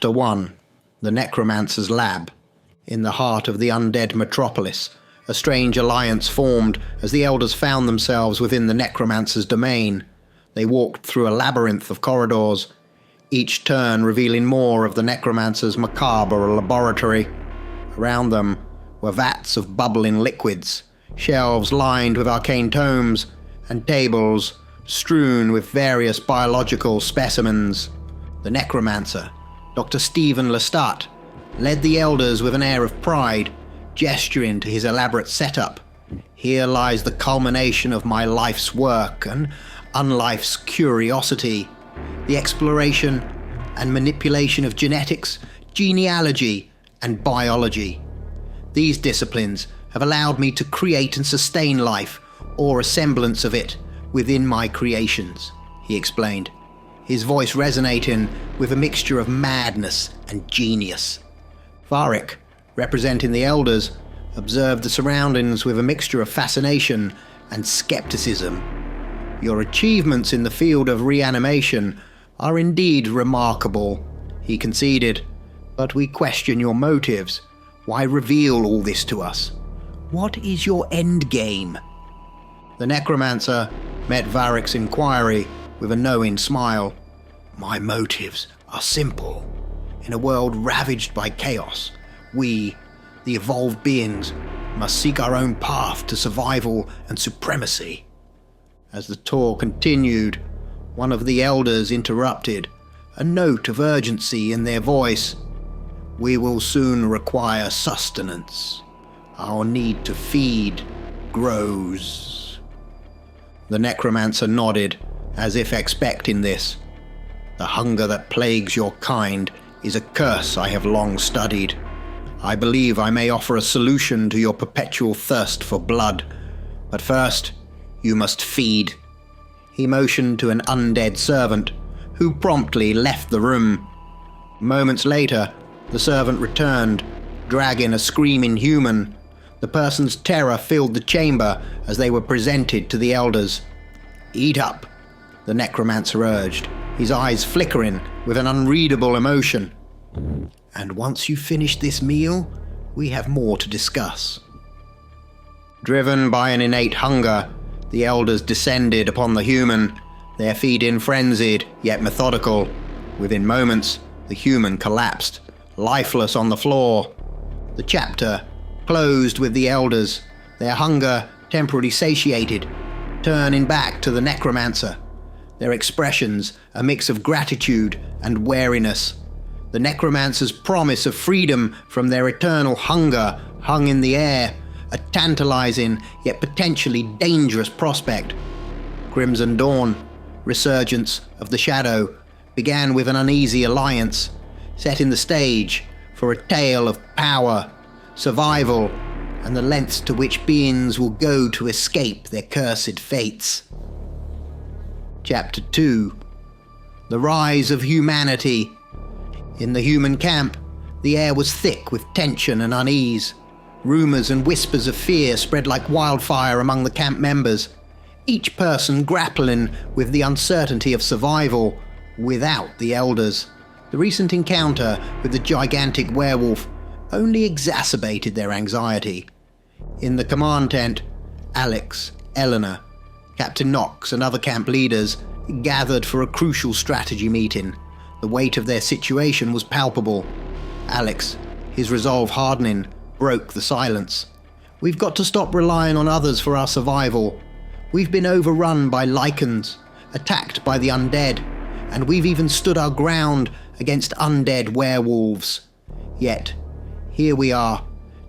Chapter 1. The Necromancer's Lab. In the heart of the undead metropolis, a strange alliance formed as the elders found themselves within the Necromancer's domain. They walked through a labyrinth of corridors, each turn revealing more of the Necromancer's macabre laboratory. Around them were vats of bubbling liquids, shelves lined with arcane tomes, and tables strewn with various biological specimens. The Necromancer, Dr. Stephen Lestat, led the elders with an air of pride, gesturing to his elaborate setup. Here lies the culmination of my life's work and unlife's curiosity, the exploration and manipulation of genetics, genealogy, and biology. These disciplines have allowed me to create and sustain life, or a semblance of it, within my creations, he explained, his voice resonating with a mixture of madness and genius. Varric, representing the elders, observed the surroundings with a mixture of fascination and skepticism. Your achievements in the field of reanimation are indeed remarkable, he conceded, but we question your motives. Why reveal all this to us? What is your end game? The Necromancer met Varric's inquiry with a knowing smile. My motives are simple. In a world ravaged by chaos, we, the evolved beings, must seek our own path to survival and supremacy. As the tour continued, one of the elders interrupted, a note of urgency in their voice. We will soon require sustenance. Our need to feed grows. The Necromancer nodded, as if expecting this. The hunger that plagues your kind is a curse I have long studied. I believe I may offer a solution to your perpetual thirst for blood. But first, you must feed. He motioned to an undead servant, who promptly left the room. Moments later, the servant returned, dragging a screaming human. The person's terror filled the chamber as they were presented to the elders. Eat up, the Necromancer urged, his eyes flickering with an unreadable emotion. And once you finish this meal, we have more to discuss. Driven by an innate hunger, the elders descended upon the human, their feeding frenzied yet methodical. Within moments, the human collapsed, lifeless on the floor. The chapter closed with the elders, their hunger temporarily satiated, turning back to the Necromancer, their expressions a mix of gratitude and wariness. The Necromancer's promise of freedom from their eternal hunger hung in the air, a tantalizing yet potentially dangerous prospect. Crimson Dawn, Resurgence of the Shadow, began with an uneasy alliance, setting the stage for a tale of power, survival, and the lengths to which beings will go to escape their cursed fates. Chapter 2. The Rise of Humanity. In the human camp, the air was thick with tension and unease. Rumors and whispers of fear spread like wildfire among the camp members, each person grappling with the uncertainty of survival without the elders. The recent encounter with the gigantic werewolf only exacerbated their anxiety. In the command tent, Alex, Eleanor, Captain Knox and other camp leaders gathered for a crucial strategy meeting. The weight of their situation was palpable. Alex, his resolve hardening, broke the silence. We've got to stop relying on others for our survival. We've been overrun by Lycans, attacked by the undead, and we've even stood our ground against undead werewolves. Yet, here we are,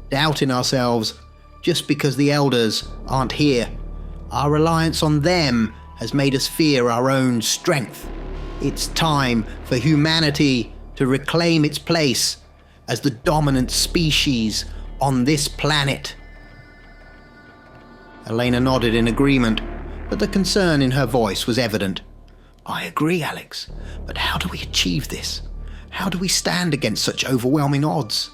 doubting ourselves just because the elders aren't here. Our reliance on them has made us fear our own strength. It's time for humanity to reclaim its place as the dominant species on this planet. Elena nodded in agreement, but the concern in her voice was evident. I agree, Alex, but how do we achieve this? How do we stand against such overwhelming odds?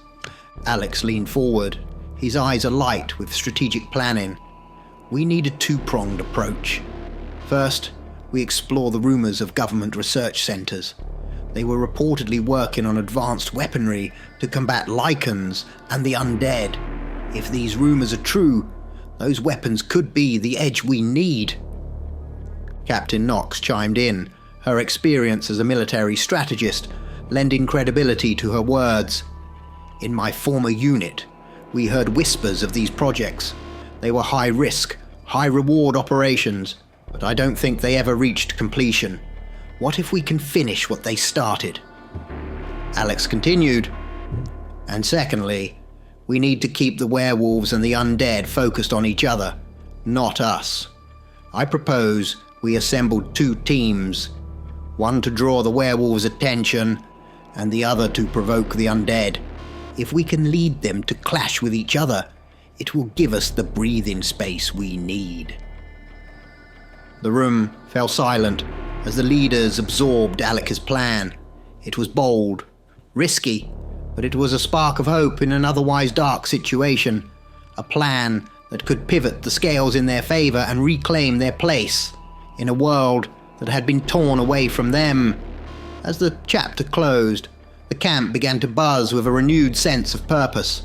Alex leaned forward, his eyes alight with strategic planning. We need a two-pronged approach. First, we explore the rumors of government research centers. They were reportedly working on advanced weaponry to combat Lycans and the Undead. If these rumors are true, those weapons could be the edge we need. Captain Knox chimed in, her experience as a military strategist lending credibility to her words. In my former unit, we heard whispers of these projects. They were high-risk, high-reward operations, but I don't think they ever reached completion. What if we can finish what they started? Alex continued. And secondly, we need to keep the werewolves and the undead focused on each other, not us. I propose we assemble 2 teams, one to draw the werewolves' attention and the other to provoke the undead. If we can lead them to clash with each other, it will give us the breathing space we need. The room fell silent as the leaders absorbed Alex's plan. It was bold, risky, but it was a spark of hope in an otherwise dark situation, a plan that could pivot the scales in their favor and reclaim their place in a world that had been torn away from them. As the chapter closed, the camp began to buzz with a renewed sense of purpose.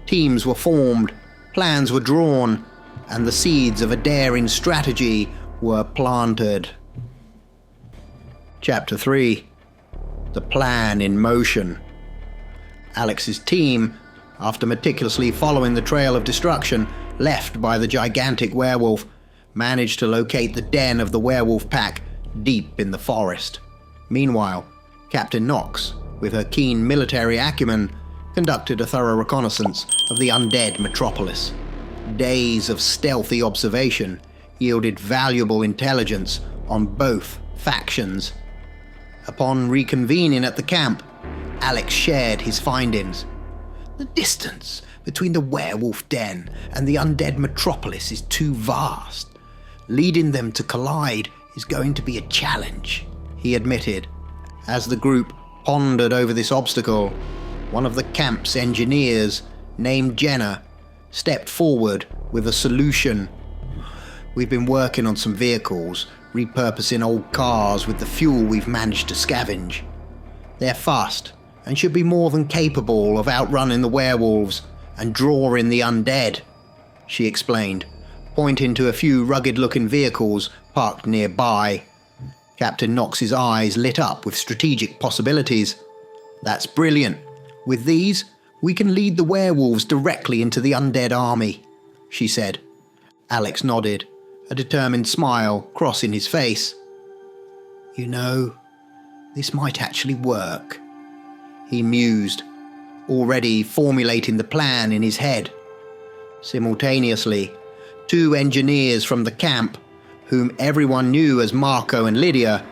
Teams were formed, plans were drawn, and the seeds of a daring strategy were planted. Chapter 3. The Plan in Motion. Alex's team, after meticulously following the trail of destruction left by the gigantic werewolf, managed to locate the den of the werewolf pack deep in the forest. Meanwhile, Captain Knox, with her keen military acumen, conducted a thorough reconnaissance of the undead metropolis. Days of stealthy observation yielded valuable intelligence on both factions. Upon reconvening at the camp, Alex shared his findings. The distance between the werewolf den and the undead metropolis is too vast. Leading them to collide is going to be a challenge, he admitted. As the group pondered over this obstacle, one of the camp's engineers, named Jenna, stepped forward with a solution. We've been working on some vehicles, repurposing old cars with the fuel we've managed to scavenge. They're fast and should be more than capable of outrunning the werewolves and drawing the undead, she explained, pointing to a few rugged-looking vehicles parked nearby. Captain Knox's eyes lit up with strategic possibilities. That's brilliant. With these, we can lead the werewolves directly into the undead army, she said. Alex nodded, a determined smile crossing his face. You know, this might actually work, he mused, already formulating the plan in his head. Simultaneously, 2 engineers from the camp, whom everyone knew as Marco and Lydia,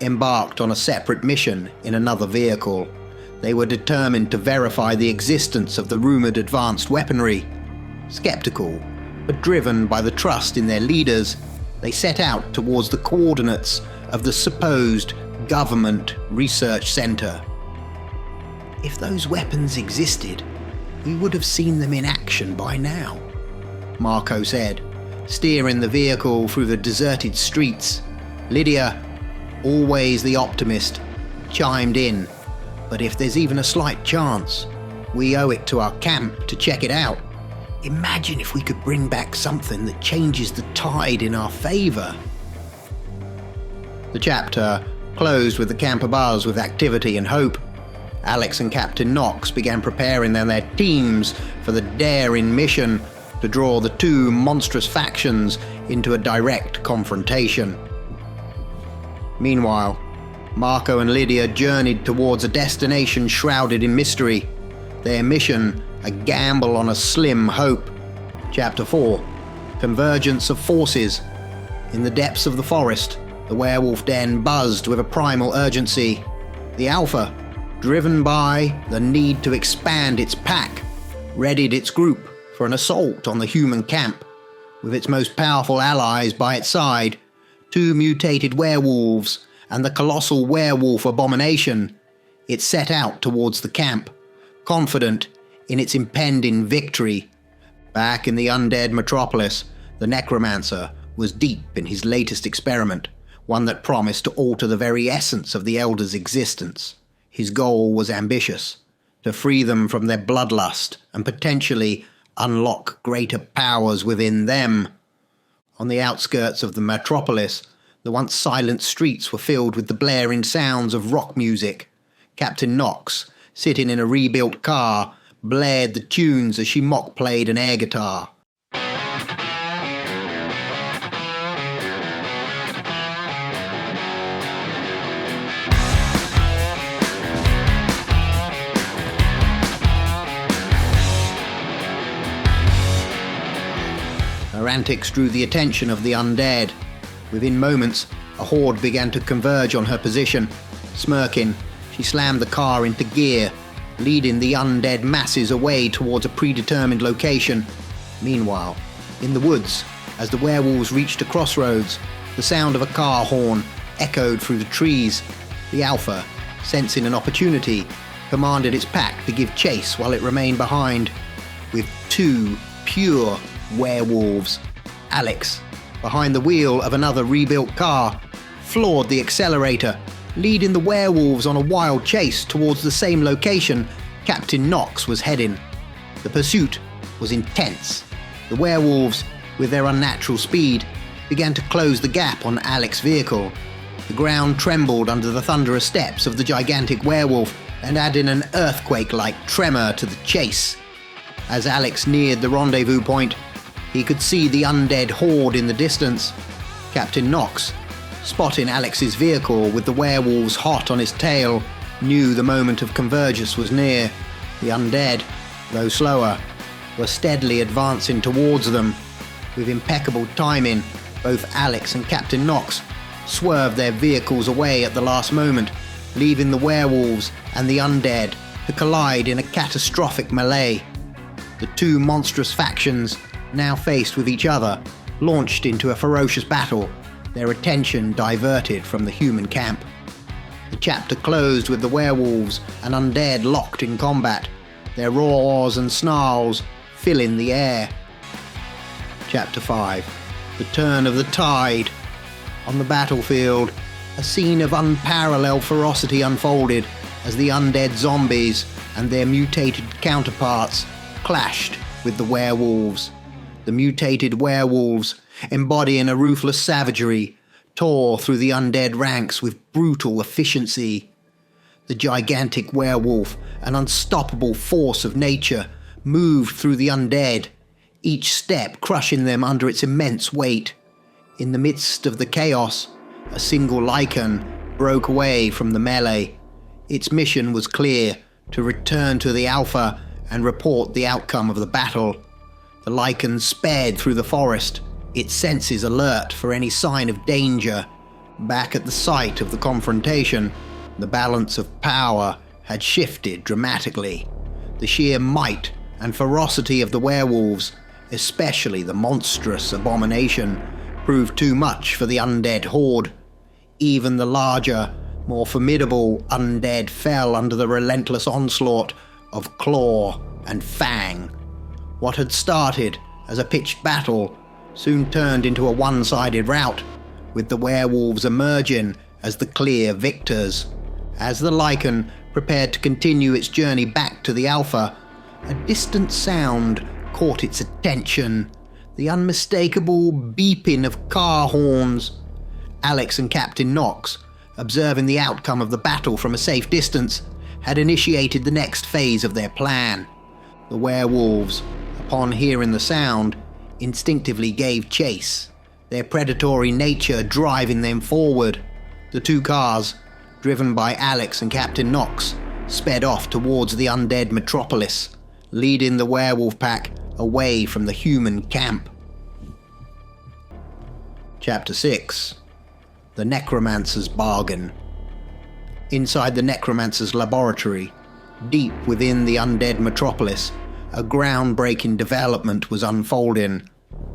embarked on a separate mission in another vehicle. They were determined to verify the existence of the rumored advanced weaponry. Skeptical, but driven by the trust in their leaders, they set out towards the coordinates of the supposed government research center. If those weapons existed, we would have seen them in action by now, Marco said, steering the vehicle through the deserted streets. Lydia, always the optimist, chimed in. But if there's even a slight chance, we owe it to our camp to check it out. Imagine if we could bring back something that changes the tide in our favor. The chapter closed with the camp abuzz with activity and hope. Alex and Captain Knox began preparing their teams for the daring mission to draw the 2 monstrous factions into a direct confrontation. Meanwhile, Marco and Lydia journeyed towards a destination shrouded in mystery. Their mission, a gamble on a slim hope. Chapter 4. Convergence of Forces. In the depths of the forest, the werewolf den buzzed with a primal urgency. The Alpha, driven by the need to expand its pack, readied its group for an assault on the human camp. With its most powerful allies by its side, 2 mutated werewolves and the colossal werewolf abomination, it set out towards the camp, confident in its impending victory. Back in the undead metropolis, the necromancer was deep in his latest experiment, one that promised to alter the very essence of the Elder's existence. His goal was ambitious, to free them from their bloodlust and potentially unlock greater powers within them. On the outskirts of the metropolis, the once silent streets were filled with the blaring sounds of rock music. Captain Knox, sitting in a rebuilt car, blared the tunes as she mock-played an air guitar. Her antics drew the attention of the undead. Within moments, a horde began to converge on her position. Smirking, she slammed the car into gear, leading the undead masses away towards a predetermined location. Meanwhile, in the woods, as the werewolves reached a crossroads, the sound of a car horn echoed through the trees. The Alpha, sensing an opportunity, commanded its pack to give chase while it remained behind. With 2 pure werewolves, Alex, behind the wheel of another rebuilt car, floored the accelerator, leading the werewolves on a wild chase towards the same location Captain Knox was heading. The pursuit was intense. The werewolves, with their unnatural speed, began to close the gap on Alex's vehicle. The ground trembled under the thunderous steps of the gigantic werewolf and added an earthquake-like tremor to the chase. As Alex neared the rendezvous point, he could see the undead horde in the distance. Captain Knox, spotting Alex's vehicle with the werewolves hot on his tail, knew the moment of convergence was near. The undead, though slower, were steadily advancing towards them. With impeccable timing, both Alex and Captain Knox swerved their vehicles away at the last moment, leaving the werewolves and the undead to collide in a catastrophic melee. The 2 monstrous factions, now faced with each other, launched into a ferocious battle, their attention diverted from the human camp. The chapter closed with the werewolves and undead locked in combat, their roars and snarls filling the air. Chapter 5. The Turn of the Tide. On the battlefield, a scene of unparalleled ferocity unfolded as the undead zombies and their mutated counterparts clashed with the werewolves. The mutated werewolves, embodying a ruthless savagery, tore through the undead ranks with brutal efficiency. The gigantic werewolf, an unstoppable force of nature, moved through the undead, each step crushing them under its immense weight. In the midst of the chaos, a single Lycan broke away from the melee. Its mission was clear: to return to the Alpha and report the outcome of the battle. The Lycan sped through the forest, its senses alert for any sign of danger. Back at the site of the confrontation, the balance of power had shifted dramatically. The sheer might and ferocity of the werewolves, especially the monstrous abomination, proved too much for the undead horde. Even the larger, more formidable undead fell under the relentless onslaught of claw and fang. What had started as a pitched battle soon turned into a one-sided rout, with the werewolves emerging as the clear victors. As the Lycan prepared to continue its journey back to the Alpha, a distant sound caught its attention: the unmistakable beeping of car horns. Alex and Captain Knox, observing the outcome of the battle from a safe distance, had initiated the next phase of their plan. The werewolves, upon hearing the sound, instinctively gave chase, their predatory nature driving them forward. The 2 cars, driven by Alex and Captain Knox, sped off towards the undead metropolis, leading the werewolf pack away from the human camp. Chapter 6. The Necromancer's Bargain. Inside the Necromancer's laboratory, deep within the undead metropolis, a groundbreaking development was unfolding.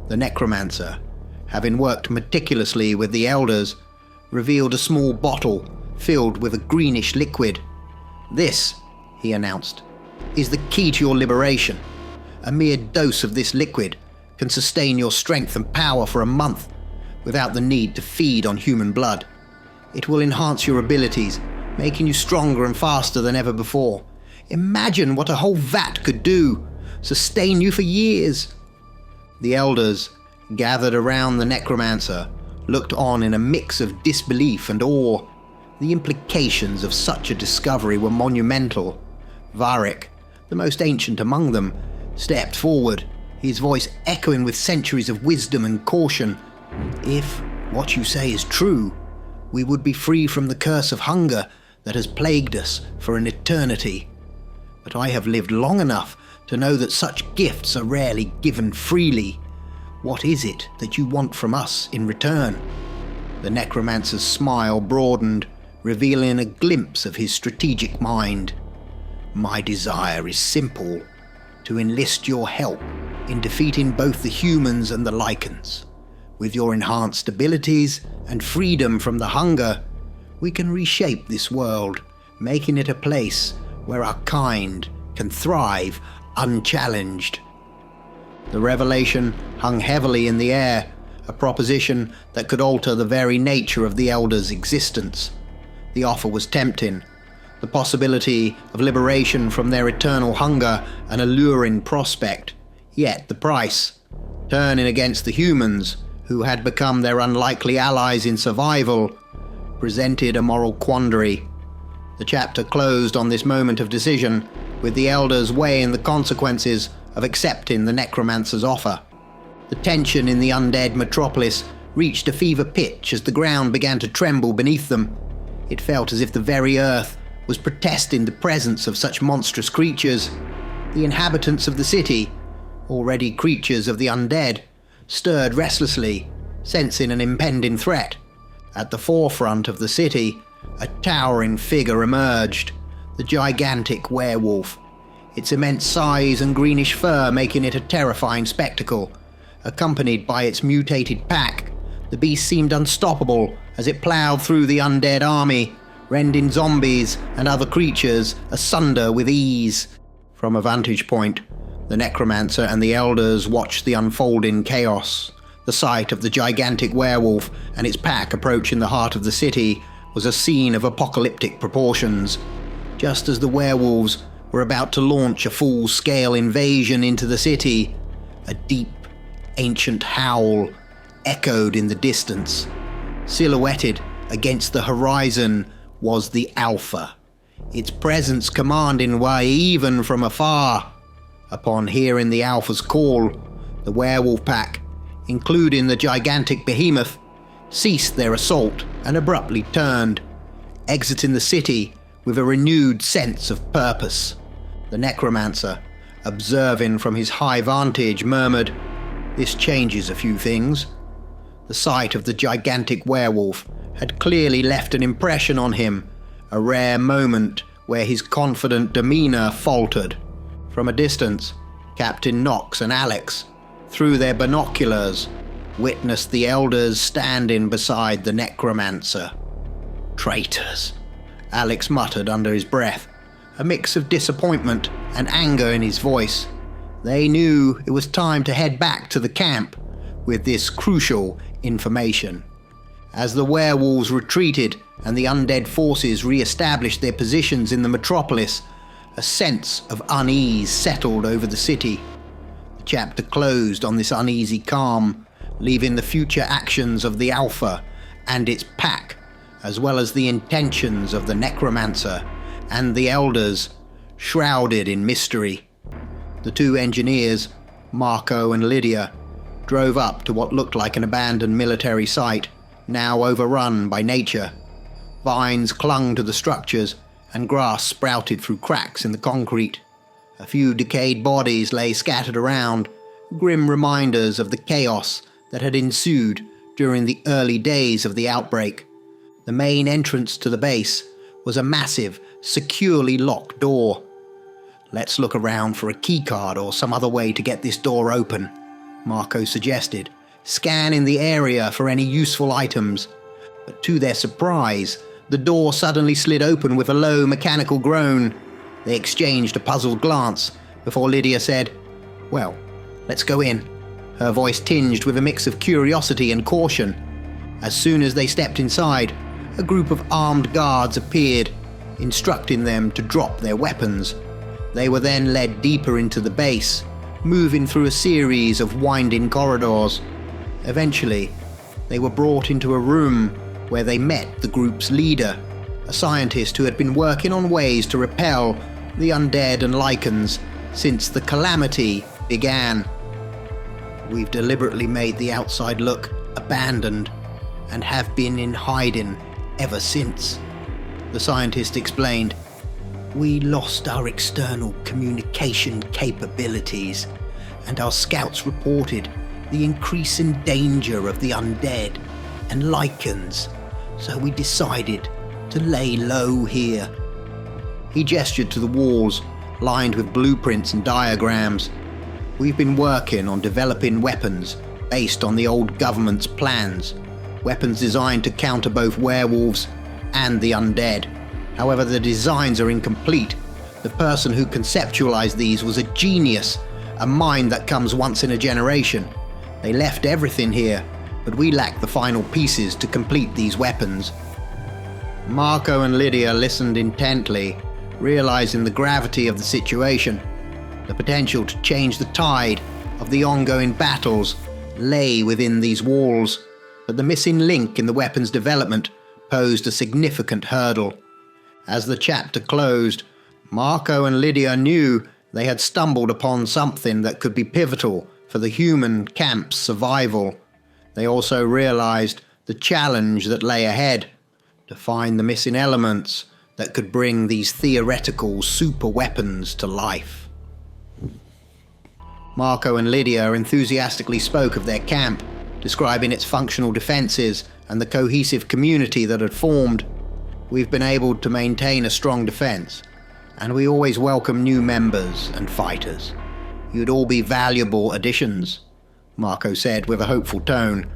The Necromancer, having worked meticulously with the Elders, revealed a small bottle filled with a greenish liquid. "This," he announced, "is the key to your liberation. A mere dose of this liquid can sustain your strength and power for a month without the need to feed on human blood. It will enhance your abilities making you stronger and faster than ever before. Imagine what a whole vat could do, sustain you for years." The elders, gathered around the necromancer, looked on in a mix of disbelief and awe. The implications of such a discovery were monumental. Varric, the most ancient among them, stepped forward, his voice echoing with centuries of wisdom and caution. "If what you say is true, we would be free from the curse of hunger that has plagued us for an eternity. But I have lived long enough to know that such gifts are rarely given freely. What is it that you want from us in return?" The necromancer's smile broadened, revealing a glimpse of his strategic mind. "My desire is simple, to enlist your help in defeating both the humans and the Lycans. With your enhanced abilities and freedom from the hunger, we can reshape this world, making it a place where our kind can thrive unchallenged." The revelation hung heavily in the air, a proposition that could alter the very nature of the Elders' existence. The offer was tempting, the possibility of liberation from their eternal hunger an alluring prospect, yet the price, turning against the humans, who had become their unlikely allies in survival, presented a moral quandary. The chapter closed on this moment of decision, with the Elders weighing the consequences of accepting the necromancer's offer. The tension in the undead metropolis reached a fever pitch as the ground began to tremble beneath them. It felt as if the very earth was protesting the presence of such monstrous creatures. The inhabitants of the city, already creatures of the undead, stirred restlessly, sensing an impending threat. At the forefront of the city, a towering figure emerged, the gigantic werewolf, its immense size and greenish fur making it a terrifying spectacle. Accompanied by its mutated pack, the beast seemed unstoppable as it ploughed through the undead army, rending zombies and other creatures asunder with ease. From a vantage point, the necromancer and the elders watched the unfolding chaos. The sight of the gigantic werewolf and its pack approaching the heart of the city was a scene of apocalyptic proportions. Just as the werewolves were about to launch a full-scale invasion into the city, a deep, ancient howl echoed in the distance. Silhouetted against the horizon was the Alpha, its presence commanding way even from afar. Upon hearing the Alpha's call, the werewolf pack, including the gigantic behemoth, ceased their assault and abruptly turned, exiting the city with a renewed sense of purpose. The necromancer, observing from his high vantage, murmured, "This changes a few things." The sight of the gigantic werewolf had clearly left an impression on him, a rare moment where his confident demeanor faltered. From a distance, Captain Knox and Alex, through their binoculars, witnessed the elders standing beside the necromancer. "Traitors," Alex muttered under his breath, a mix of disappointment and anger in his voice. They knew it was time to head back to the camp with this crucial information. As the werewolves retreated and the undead forces re-established their positions in the metropolis, a sense of unease settled over the city. The chapter closed on this uneasy calm, leaving the future actions of the Alpha and its pack, as well as the intentions of the necromancer and the elders, shrouded in mystery. The two engineers, Marco and Lydia, drove up to what looked like an abandoned military site, now overrun by nature. Vines clung to the structures, and grass sprouted through cracks in the concrete. A few decayed bodies lay scattered around, grim reminders of the chaos that had ensued during the early days of the outbreak. The main entrance to the base was a massive, securely locked door. "Let's look around for a keycard or some other way to get this door open," Marco suggested, scanning the area for any useful items. But to their surprise, the door suddenly slid open with a low mechanical groan. They exchanged a puzzled glance before Lydia said, "Well, let's go in," her voice tinged with a mix of curiosity and caution. As soon as they stepped inside, a group of armed guards appeared, instructing them to drop their weapons. They were then led deeper into the base, moving through a series of winding corridors. Eventually, they were brought into a room where they met the group's leader, a scientist who had been working on ways to repel the undead and Lycans since the calamity began. We've deliberately made the outside look abandoned and have been in hiding ever since, the scientist explained. We lost our external communication capabilities, and our scouts reported the increasing danger of the undead and Lycans, so we decided to lay low here. He gestured to the walls, lined with blueprints and diagrams. We've been working on developing weapons based on the old government's plans, weapons designed to counter both werewolves and the undead. However, the designs are incomplete. The person who conceptualized these was a genius, a mind that comes once in a generation. They left everything here, but we lack the final pieces to complete these weapons. Marco and Lydia listened intently, realizing the gravity of the situation. The potential to change the tide of the ongoing battles lay within these walls, but the missing link in the weapon's development posed a significant hurdle. As the chapter closed, Marco and Lydia knew they had stumbled upon something that could be pivotal for the human camp's survival. They also realized the challenge that lay ahead, to find the missing elements that could bring these theoretical super weapons to life. Marco and Lydia enthusiastically spoke of their camp, describing its functional defenses and the cohesive community that had formed. We've been able to maintain a strong defense, and we always welcome new members and fighters. You'd all be valuable additions, Marco said with a hopeful tone.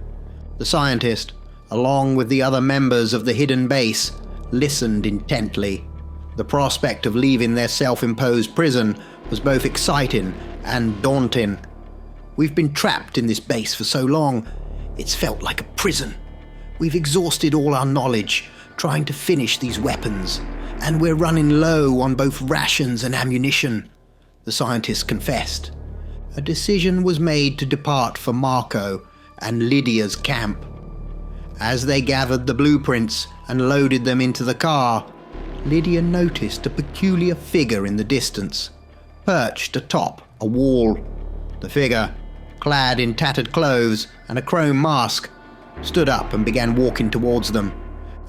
The scientist, along with the other members of the hidden base, listened intently. The prospect of leaving their self-imposed prison was both exciting and daunting. We've been trapped in this base for so long, it's felt like a prison. We've exhausted all our knowledge trying to finish these weapons, and we're running low on both rations and ammunition, the scientist confessed. A decision was made to depart for Marco and Lydia's camp. As they gathered the blueprints and loaded them into the car, Lydia noticed a peculiar figure in the distance, perched atop a wall. The figure, clad in tattered clothes and a chrome mask, stood up and began walking towards them.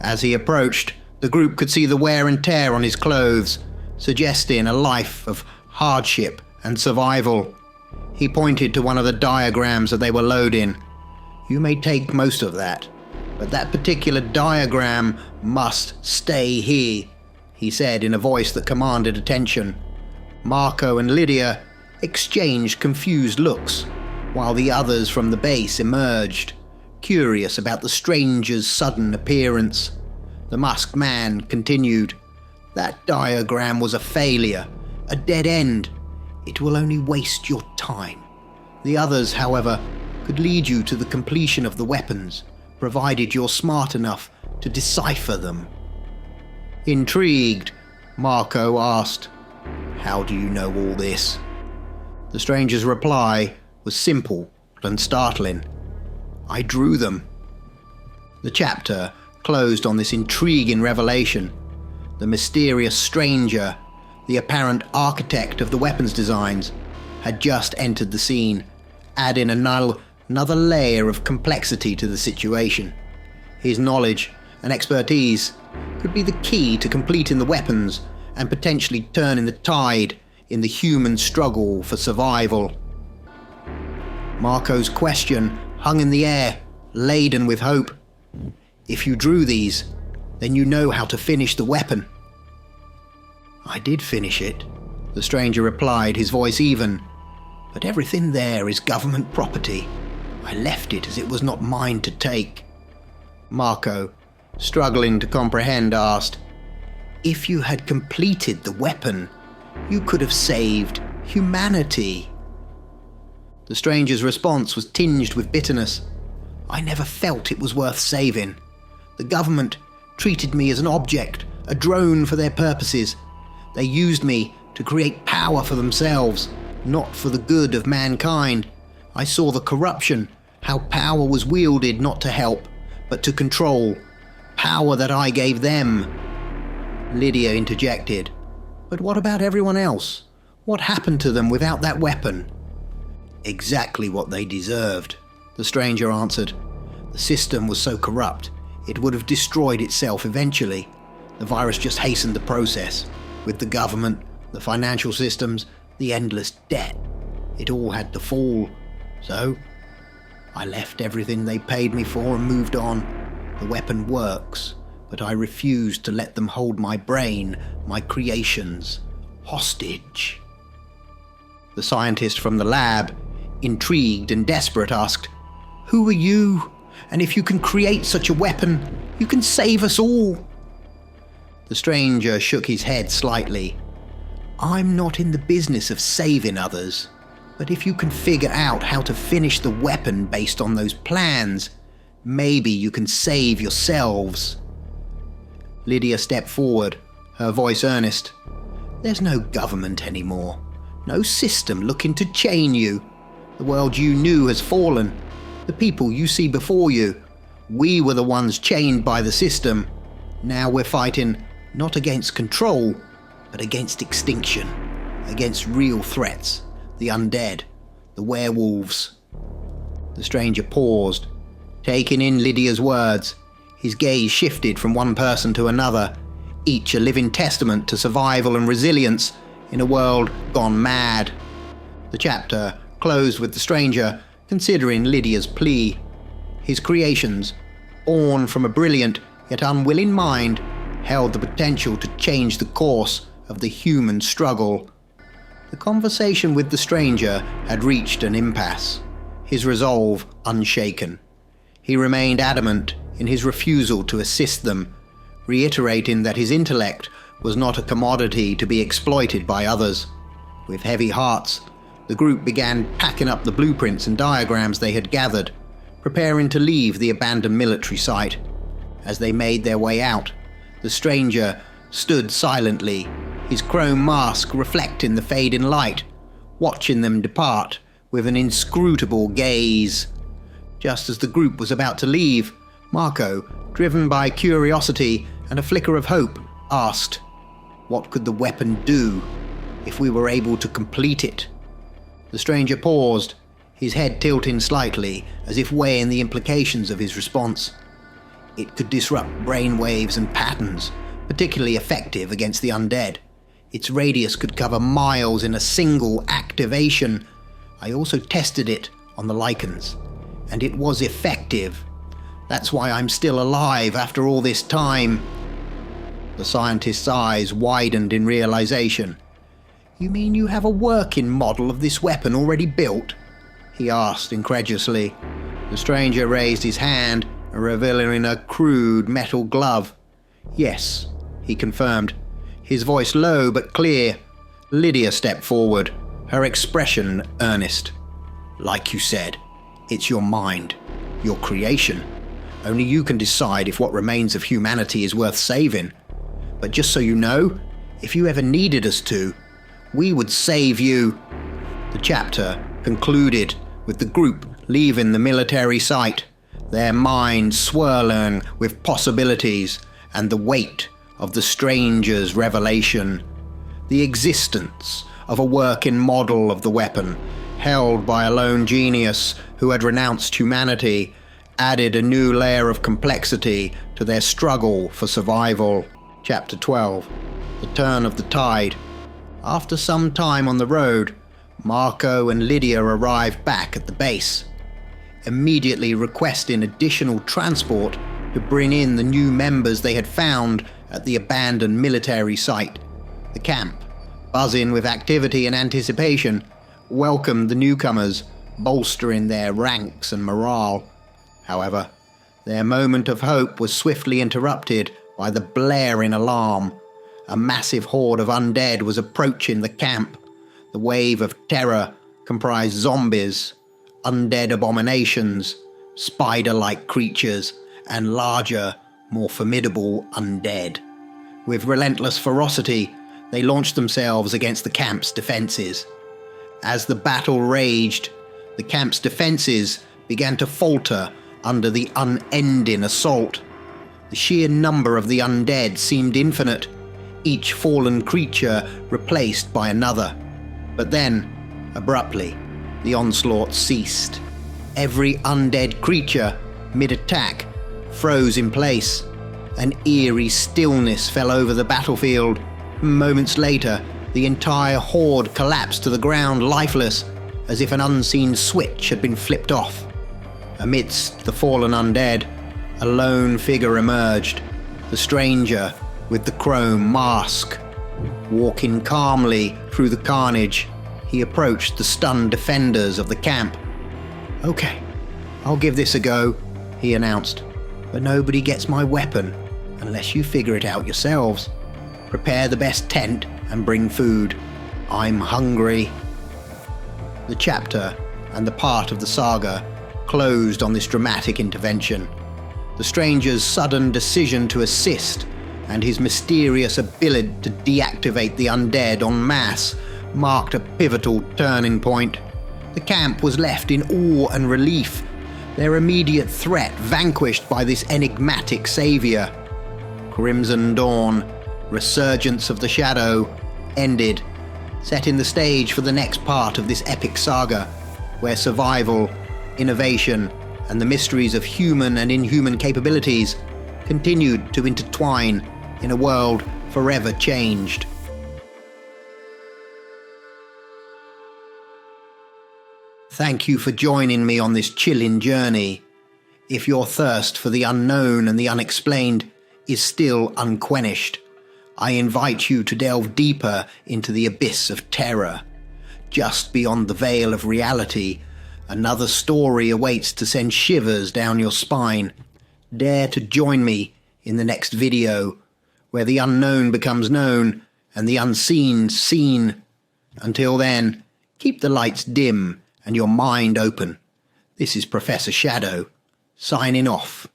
As he approached, the group could see the wear and tear on his clothes, suggesting a life of hardship and survival. He pointed to one of the diagrams that they were loading. You may take most of that, but that particular diagram must stay here, he said in a voice that commanded attention. Marco and Lydia exchanged confused looks, while the others from the base emerged, curious about the stranger's sudden appearance. The masked man continued, That diagram was a failure, a dead end. It will only waste your time. The others, however, could lead you to the completion of the weapons, provided you're smart enough to decipher them. Intrigued, Marco asked, How do you know all this? The stranger's reply was simple and startling. I drew them. The chapter closed on this intriguing revelation. The mysterious stranger, the apparent architect of the weapons designs, had just entered the scene, adding another layer of complexity to the situation. His knowledge and expertise could be the key to completing the weapons and potentially turning the tide in the human struggle for survival. Marco's question hung in the air, laden with hope. If you drew these, then you know how to finish the weapon. I did finish it, the stranger replied, his voice even. But everything there is government property. I left it as it was not mine to take. Marco, struggling to comprehend, asked, If you had completed the weapon, you could have saved humanity. The stranger's response was tinged with bitterness. I never felt it was worth saving. The government treated me as an object a drone for their purposes. They used me to create power for themselves, not for the good of mankind. I saw the corruption, how power was wielded not to help, but to control. Power that I gave them. Lydia interjected. But what about everyone else? What happened to them without that weapon? Exactly what they deserved, the stranger answered. The system was so corrupt, it would have destroyed itself eventually. The virus just hastened the process. With the government, the financial systems, the endless debt. It all had to fall. So, I left everything they paid me for and moved on. The weapon works, but I refused to let them hold my brain, my creations, hostage. The scientist from the lab, intrigued and desperate, asked, "Who are you? And if you can create such a weapon, you can save us all." The stranger shook his head slightly. "I'm not in the business of saving others, but if you can figure out how to finish the weapon based on those plans, maybe you can save yourselves." Lydia stepped forward, her voice earnest. "There's no government anymore, no system looking to chain you. The world you knew has fallen. The people you see before you, we were the ones chained by the system. Now we're fighting not against control, but against extinction, against real threats, the undead, the werewolves." The stranger paused, taking in Lydia's words. His gaze shifted from one person to another, each a living testament to survival and resilience in a world gone mad. The chapter closed with the stranger considering Lydia's plea. His creations, born from a brilliant yet unwilling mind, held the potential to change the course of the human struggle. The conversation with the stranger had reached an impasse, his resolve unshaken. He remained adamant in his refusal to assist them, reiterating that his intellect was not a commodity to be exploited by others. With heavy hearts, the group began packing up the blueprints and diagrams they had gathered, preparing to leave the abandoned military site. As they made their way out, the stranger stood silently, his chrome mask reflecting the fading light, watching them depart with an inscrutable gaze. Just as the group was about to leave, Marco, driven by curiosity and a flicker of hope, asked, "What could the weapon do if we were able to complete it?" The stranger paused, his head tilting slightly as if weighing the implications of his response. "It could disrupt brainwaves and patterns, particularly effective against the undead. Its radius could cover miles in a single activation. I also tested it on the Lycans, and it was effective. That's why I'm still alive after all this time." The scientist's eyes widened in realization. "You mean you have a working model of this weapon already built?" he asked incredulously. The stranger raised his hand, revealing a crude metal glove. "Yes," he confirmed, his voice low but clear. Lydia stepped forward, her expression earnest. "Like you said, it's your mind, your creation. Only you can decide if what remains of humanity is worth saving. But just so you know, if you ever needed us to, we would save you." The chapter concluded with the group leaving the military site, their minds swirling with possibilities and the weight of the stranger's revelation. The existence of a working model of the weapon, held by a lone genius who had renounced humanity, added a new layer of complexity to their struggle for survival. Chapter 12. The Turn of the Tide. After some time on the road, Marco and Lydia arrived back at the base, immediately requesting additional transport to bring in the new members they had found at the abandoned military site. The camp, buzzing with activity and anticipation, welcomed the newcomers, bolstering their ranks and morale. However, their moment of hope was swiftly interrupted by the blaring alarm. A massive horde of undead was approaching the camp. The wave of terror comprised zombies, undead abominations, spider-like creatures, and larger, more formidable undead. With relentless ferocity, they launched themselves against the camp's defences. As the battle raged, the camp's defences began to falter under the unending assault. The sheer number of the undead seemed infinite, each fallen creature replaced by another. But then, abruptly, the onslaught ceased. Every undead creature, mid-attack, froze in place. An eerie stillness fell over the battlefield. Moments later, the entire horde collapsed to the ground lifeless, as if an unseen switch had been flipped off. Amidst the fallen undead, a lone figure emerged, the stranger with the chrome mask. Walking calmly through the carnage, he approached the stunned defenders of the camp. "Okay, I'll give this a go," he announced, "but nobody gets my weapon unless you figure it out yourselves. Prepare the best tent and bring food. I'm hungry." The chapter and the part of the saga closed on this dramatic intervention. The stranger's sudden decision to assist and his mysterious ability to deactivate the undead en masse marked a pivotal turning point. The camp was left in awe and relief, their immediate threat vanquished by this enigmatic savior. Crimson Dawn, Resurgence of the Shadow, ended, setting the stage for the next part of this epic saga, where survival, innovation, and the mysteries of human and inhuman capabilities continued to intertwine in a world forever changed. Thank you for joining me on this chilling journey. If your thirst for the unknown and the unexplained is still unquenched, I invite you to delve deeper into the abyss of terror. Just beyond the veil of reality, another story awaits to send shivers down your spine. Dare to join me in the next video, where the unknown becomes known and the unseen seen. Until then, keep the lights dim and your mind open. This is Professor Shadow, signing off.